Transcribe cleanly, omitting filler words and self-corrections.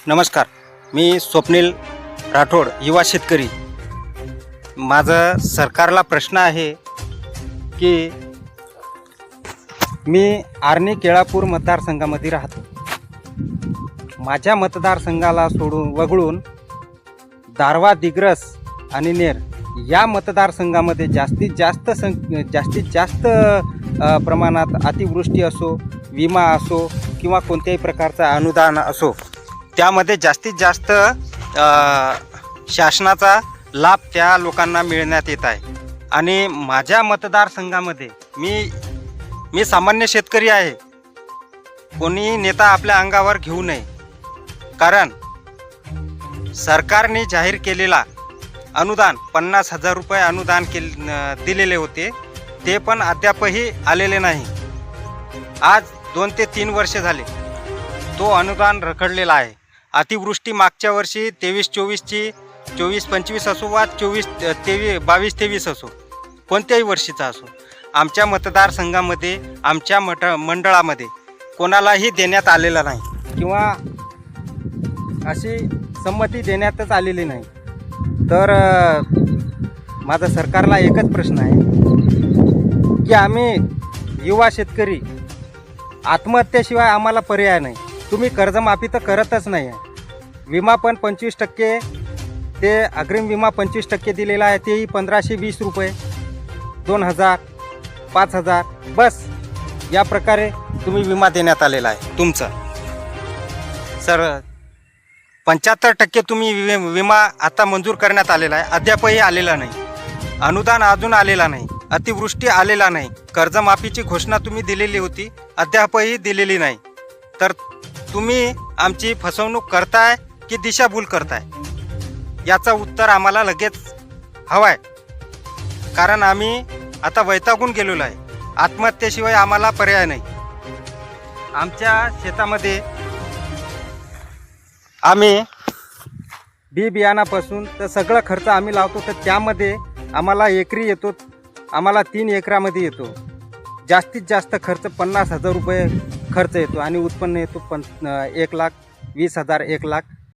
नमस्कार, मी स्वप्नील राठोड, युवा शेतकरी. माझा सरकारला प्रश्न आहे की मी आर्णी केळापूर मतदारसंघामध्ये राहतो. माझ्या मतदारसंघाला वगळून दारवा, दिग्रस आणि नेर या मतदारसंघामध्ये जास्तीत जास्त प्रमाणात अतिवृष्टी असो, विमा असो किंवा कोणत्याही प्रकारचं अनुदान असो, त्यामध्ये जास्तीत जास्त शासनाचा लाभ त्या लोकांना मिळण्यात येत आहे. आणि माझ्या मतदारसंघामध्ये मी सामान्य शेतकरी आहे. कोणी नेता आपल्या अंगावर घेऊ नये, कारण सरकारने जाहीर केलेला अनुदान 50,000 रुपये अनुदान दिलेले होते, ते पण अद्यापही आलेले नाही. आज 2 ते 3 वर्ष झाले तो अनुदान रखडलेला आहे. अतिवृष्टी मागच्या वर्षी 23-24ची 24-25 असो वा 22-23 असो, कोणत्याही वर्षीचा असो, आमच्या मतदारसंघामध्ये आमच्या मंडळामध्ये कोणालाही देण्यात आलेला नाही किंवा अशी संमती देण्यातच आलेली नाही. तर माझा सरकारला एकच प्रश्न आहे की आम्ही युवा शेतकरी, आत्महत्येशिवाय आम्हाला पर्याय नाही. तुम्ही कर्जमाफी तर करतच नाही आहे. विमा पण 25%, ते अग्रिम विमा 25% दिलेला आहे, तेही 1520 रुपये, 2000, 5000 बस या प्रकारे तुम्ही विमा देण्यात आलेला आहे तुमचा. सर 75% तुम्ही विमा आता मंजूर करण्यात आलेला आहे, अद्यापही आलेला नाही. अनुदान अजून आलेला नाही, अतिवृष्टी आलेला नाही, कर्जमाफीची घोषणा तुम्ही दिलेली होती, अद्यापही दिलेली नाही. तर तुम्ही आमची फसवणूक करताय की दिशाभूल करताय, याचं उत्तर आम्हाला लगेच हवं आहे. कारण आम्ही आता वैतागून गेलेलो आहे. आत्महत्येशिवाय आम्हाला पर्याय नाही. आमच्या शेतामध्ये आम्ही बी बियाणापासून तर सगळं खर्च आम्ही लावतो, तर त्यामध्ये आम्हाला एकरी येतो, आम्हाला 3 एकरामध्ये येतो. जास्तीत जास्त खर्च 50,000 रुपये खर्च येतो आणि उत्पन्न येतो 1,20,000, 1,00,000.